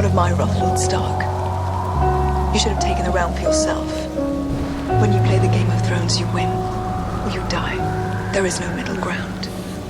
of my wrath, Lord Stark. You should have taken the realm for yourself. When you play the Game of Thrones, you win, or you die. There is no middle ground.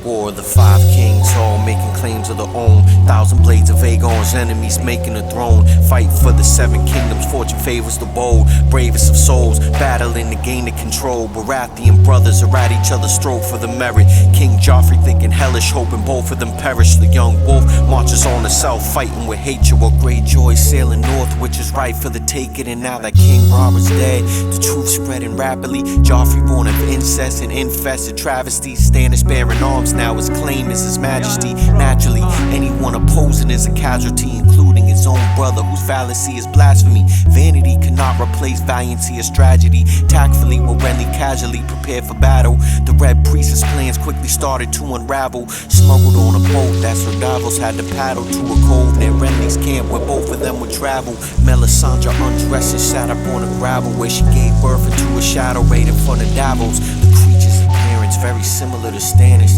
War of the Five Kings, all making claims of their own. 1,000 blades of Aegon's enemies making a throne. Fight for the 7 kingdoms, fortune favors the bold. Bravest of souls, battling to gain the control. Baratheon brothers are at each other's throat for the merit. King Joffrey thinking hellish, hoping both of them perish. The young wolf marches on the south, fighting with hatred. While Greyjoy sailing north, which is right for the taking. And now that King Robert's dead, the truth spreading rapidly. Joffrey born of incest and infested travesties. Stannis bearing arms now his claim is his majesty. Naturally, anyone opposing is a casualty, including his own brother, whose fallacy is blasphemy. Vanity cannot replace valiancy as tragedy. Tactfully, will Renly casually prepare for battle. The Red Priestess plans quickly started to unravel. Smuggled on a boat that Sir Davos had to paddle to a cove near Renly's camp, where both of them would travel. Melisandre undressed and sat up on the gravel, where she gave birth into a shadow right in front of Davos. The creature's appearance very similar to Stannis.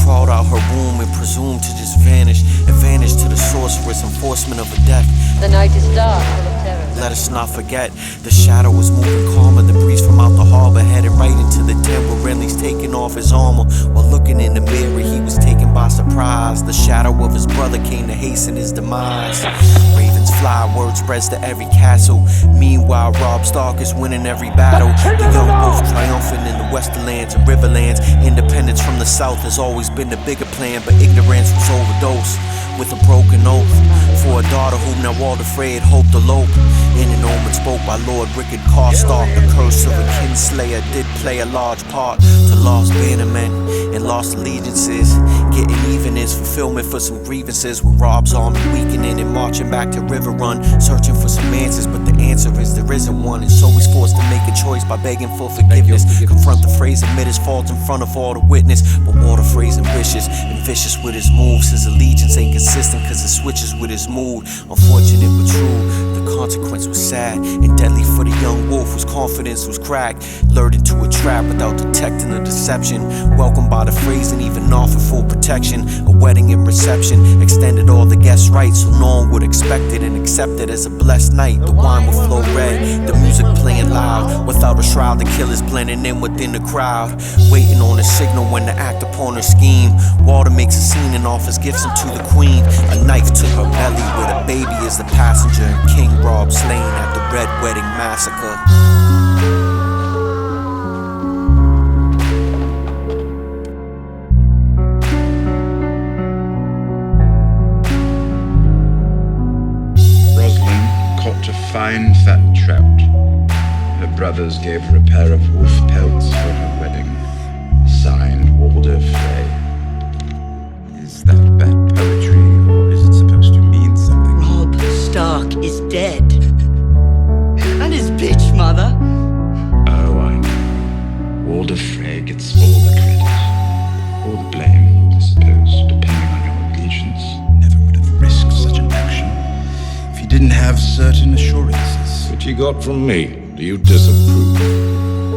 Crawled out her womb and presumed to just vanish. Advantage to the sorceress, enforcement of a death. The night is dark, full of terror. Let us not forget, the shadow was moving calmer. The breeze from out the harbor headed right into the tent where Renly's taking off his armor. While looking in the mirror, he was taken by surprise. The shadow of his brother came to hasten his demise. Ravens fly, word spreads to every castle. Meanwhile, Robb Stark is winning every battle. The young wolf triumphant in the Westerlands and Riverlands. Independence from the south has always been the bigger plan, but ignorance was overdosed with a broken oath for a daughter whom now all afraid hoped to elope. In an omen spoke by Lord Rickard Karstark, the curse of a kinslayer did play a large part to lost bannermen and lost allegiances. Getting even is fulfillment for some grievances, with Robb's army weakening and marching back to Riverrun, searching for some answers, but the answer is there isn't one. And so he's forced to make a choice by begging for forgiveness. Confront the phrase, admit his fault in front of all the witness. But Walter Frey's ambitious and vicious with his moves. His allegiance ain't consistent cause it switches with his mood. Unfortunate but true, the consequence was sad and deadly for the young wolf whose confidence was cracked. Lured into a trap without detecting the deception. Welcomed by the phrase and even offered full protection. A wedding and reception extended all the guest rights, so no one would expect it and accept it as a blessed night. The wine would flow red, the music playing loud, without a shroud the killers blending in within the crowd, waiting on a signal when to act upon her scheme. Walter makes a scene and offers gifts unto the queen. A knife to her belly where the baby is the passenger, and King Robb slain at the Red Wedding Massacre. Caught a fine fat trout. Her brothers gave her a pair of wolf pelts for her wedding. Signed, Walder Frey. Is that bad poetry, or is it supposed to mean something? Robb Stark is dead. And his bitch mother. Oh, I know. Walder Frey gets all the credit. Or the blame, I suppose, depending on your allegiance. Never would have risked such an action if he didn't have certain assurances. Which he got from me. Do you disapprove?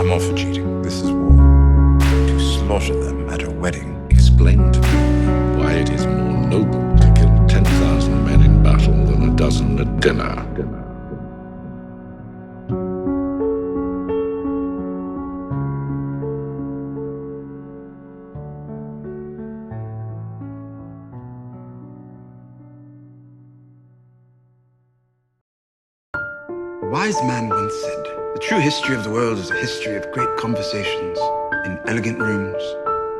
I'm all for cheating. This is war. To slaughter them at a wedding. Explain to me why it is more noble to kill 10,000 men in battle than a dozen at dinner. A wise man once said, the true history of the world is a history of great conversations in elegant rooms.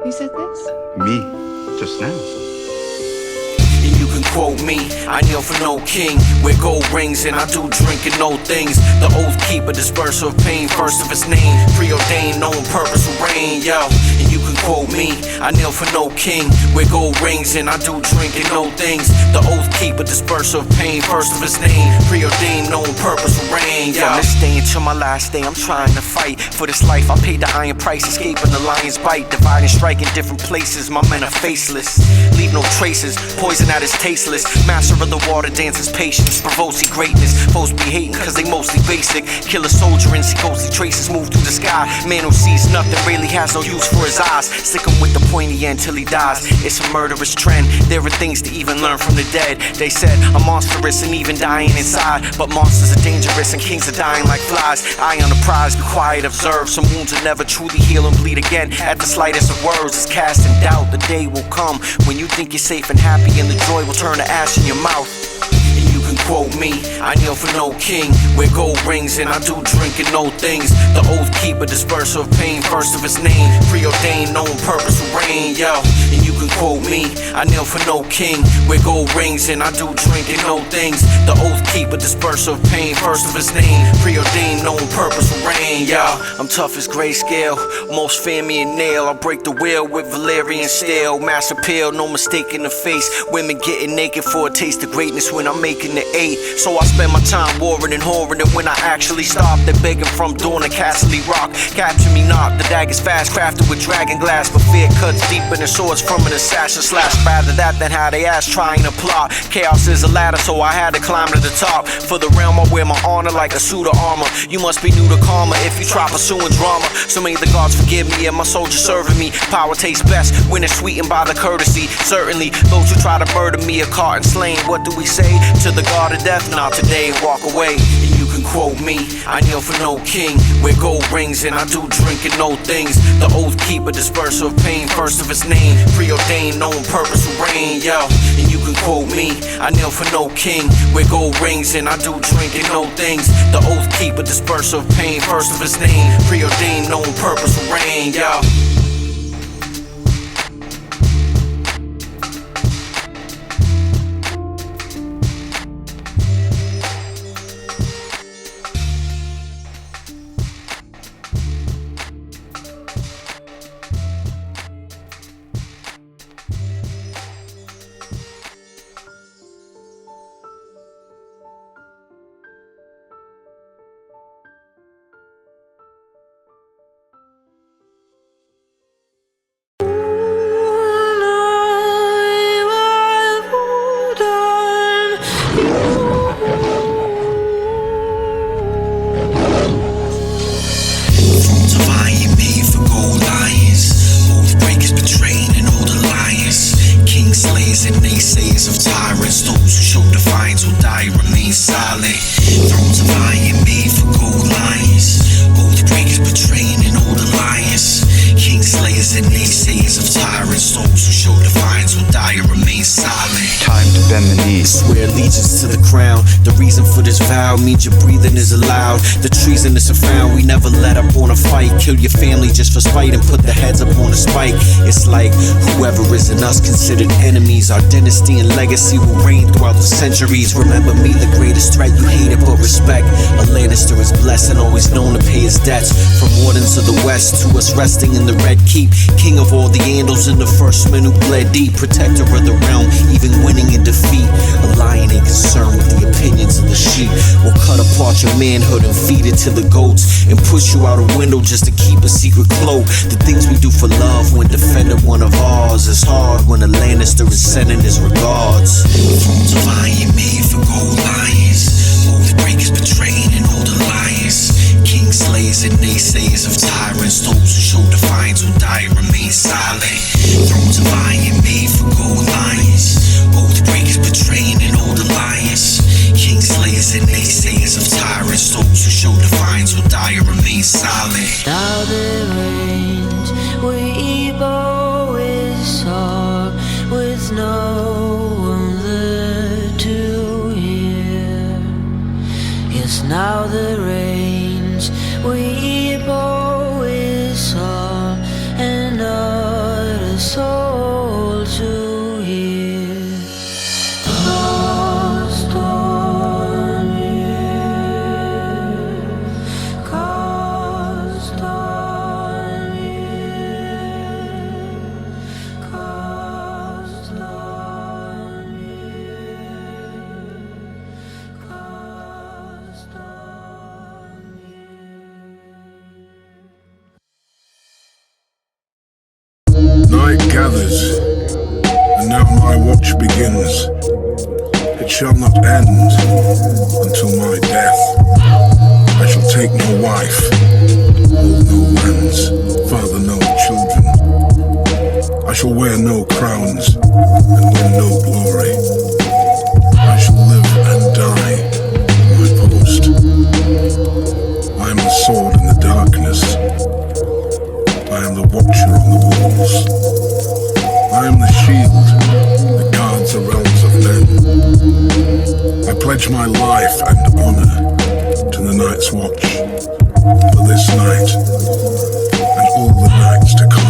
Who said this? Me, just now. And you can quote me, I kneel for no king. Wear gold rings and I do drink and know things. The oath keeper, disperser of pain, first of its name. Preordained, known purpose will reign, yo. And you can quote me, I kneel for no king. Wear gold rings and I do drink and know things. The oath keeper, disperser of pain, first of its name. Preordained, known purpose will reign, yo. From this day until my last day, I'm trying to fight for this life. I paid the iron price, escaping the lion's bite. Divide and strike in different places, my men are faceless. Leave no traces, poison that is tasteless. Master of the water dances patience, provokes greatness. Foes be hating cause they mostly basic. Kill a soldier and see ghostly traces move through the sky. Man who sees nothing really has no use for his lies. Stick him with the pointy end till he dies. It's a murderous trend. There are things to even learn from the dead. They said I'm monstrous and even dying inside, but monsters are dangerous and kings are dying like flies. Eye on the prize, be quiet, observe. Some wounds will never truly heal and bleed again at the slightest of words. It's cast in doubt. The day will come when you think you're safe and happy, and the joy will turn to ash in your mouth. And you can quote me, I kneel for no king, wear gold rings and I do drink and know things. The oath keeper, disperser of pain, first of his name, preordained, known purpose will reign, yo. And you can quote me, I kneel for no king, wear gold rings and I do drink and know things. The oath keeper, disperser of pain, first of his name, preordained, known purpose will reign, yo. I'm tough as grayscale, most fear me and nail. I break the wheel with Valerian steel, mass appeal, no mistake in the face. Women getting naked for a taste of greatness when I'm making the 8. So I spend my time warring and whoring, and when I actually stop, they're begging from dawn to Castle Rock. Capture me not, the dagger's fast, crafted with dragon glass, but fear cuts deeper than swords from an assassin slash. Rather that than how they ask, trying to plot. Chaos is a ladder, so I had to climb to the top. For the realm, I wear my honor like a suit of armor. You must be new to karma if you try pursuing drama. So may the gods forgive me and my soldiers serving me. Power tastes best when it's sweetened by the courtesy. Certainly, those who try to murder me are caught and slain. What do we say to the god of death? Not today, walk away. And you can quote me, I kneel for no king, wear gold rings and I do drink and know things. The oath keeper, disperser of pain, first of his name, preordained, known purpose will reign, yo. And you can quote me, I kneel for no king, wear gold rings and I do drink and know things. The oath keeper, disperser of pain, first of his name, preordained, known purpose will reign, yo. Means your breathing is allowed. The treasonous are found. We never let up on a fight. Kill your family just for spite and put the heads up on a spike. It's like whoever is in us considered enemies. Our dynasty and legacy will reign throughout the centuries. Remember me, the greatest threat. You hate it but respect. A Lannister is blessed and always known to pay his debts. From Wardens of the West to us resting in the Red Keep. King of all the Andals and the first men who bled deep. Protector of the realm, even winning in defeat. A lion ain't concerned with the opinions of the sheep. We'll cut apart your manhood and feed it to the goats, and push you out a window just to keep a secret cloak. The things we do for love when defending one of ours is hard when a Lannister is sending his regards. Thrones of iron made for gold lions, oath breakers betraying and old alliance. King slayers and naysayers of tyrants, those who show defiance will die and remain silent. Thrones of iron made for gold lions, oath breakers betraying an old alliance. King slayers and naysayers of tyrants, those who show defiance will die and remain silent. Now the range we always saw, with no one there to hear. Yes, now the range we always saw, and not a soul to hear. Lost on you, cast on you, cast on you, cast on you. Night gathers, and now my watch begins. It shall not end until my death. I shall take no wife, hold no lands, father no children. I shall wear no crowns and win no glory. I shall live and die at my post. I am the sword in the darkness. I am the watcher on the walls. I am the shield that guards the realms of men. I pledge my life and honor to the Night's Watch for this night and all the nights to come.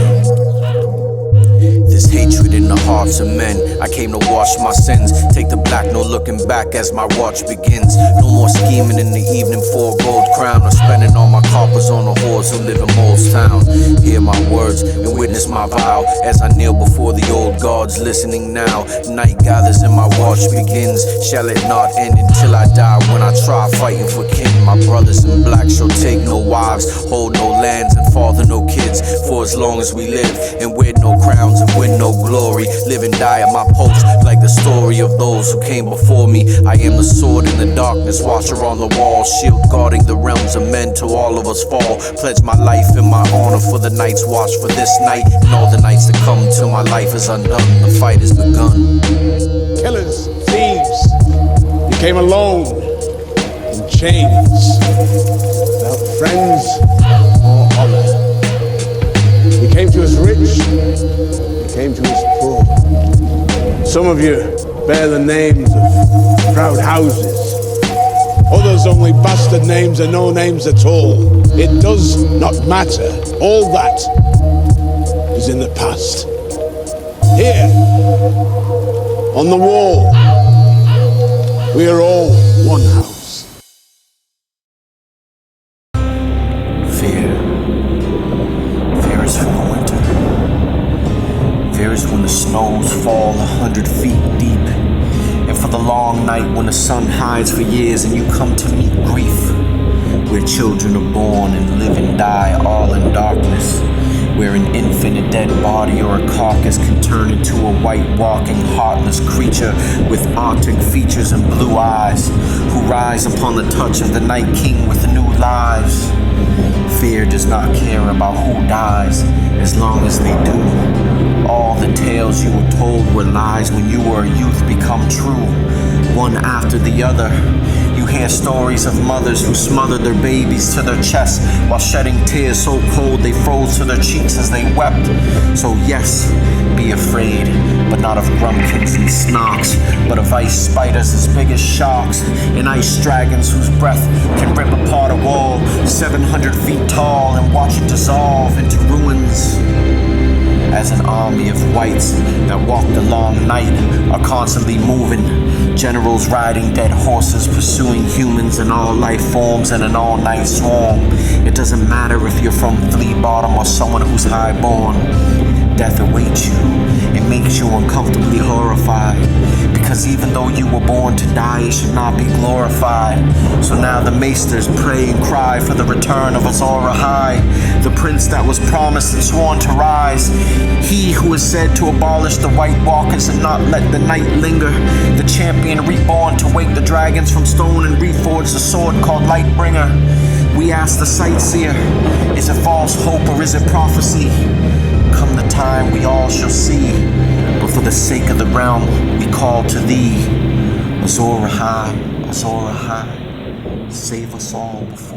This hatred in the hearts of men. I came to wash my sins. Take the black, no looking back as my watch begins. No more scheming in the evening for a gold crown, or spending all my coppers on the whores who live in Molestown. Hear my words and witness my vow as I kneel before the old gods, listening now. Night gathers and my watch begins. Shall it not end until I die? When I try fighting for kin, my brothers in black shall take no wives, hold no lands, and father no kids. For as long as we live and wear no crowns and win no glory, live and die at my post like the story of those who came before me. I am the sword in the darkness, watcher on the wall, shield guarding the realms of men till all of us fall. Pledge my life and my honor for the Night's Watch, for this night and all the nights to come till my life is undone. The fight has begun. Killers, thieves, you came alone in chains, without friends or honor. You came to us rich, you came to us poor. Some of you bear the names of proud houses. Others only bastard names and no names at all. It does not matter. All that is in the past. Here, on the wall, we are all one house. Fear. Fear is from the winter. Fear is when the snows fall 100 feet deep. And for the long night when the sun hides for years and you come to meet grief. Where children are born and live and die all in darkness. Where an infant, a dead body, or a carcass can turn into a white walking heartless creature with arctic features and blue eyes, who rise upon the touch of the Night King with new lives. Fear does not care about who dies as long as they do. All the tales you were told were lies when you were a youth become true, one after the other. You hear stories of mothers who smothered their babies to their chests while shedding tears so cold they froze to their cheeks as they wept. So yes, be afraid, but not of grumpkins and snarks, but of ice spiders as big as sharks, and ice dragons whose breath can rip apart a wall 700 feet tall and watch it dissolve into ruins. As an army of whites that walk the long night are constantly moving, generals riding dead horses, pursuing humans in all life forms in an all-night swarm. It doesn't matter if you're from Flea Bottom or someone who's highborn. Death awaits you. It makes you uncomfortably horrified, because even though you were born to die, it should not be glorified. So now the maesters pray and cry for the return of Azor Ahai, the prince that was promised and sworn to rise. He who is said to abolish the White Walkers and not let the night linger, the champion reborn to wake the dragons from stone and reforge the sword called Lightbringer. We ask the sightseer, is it false hope or is it prophecy? Come the time we all shall see, but for the sake of the realm we call to thee. Azor Ahai, Azor Ahai, save us all before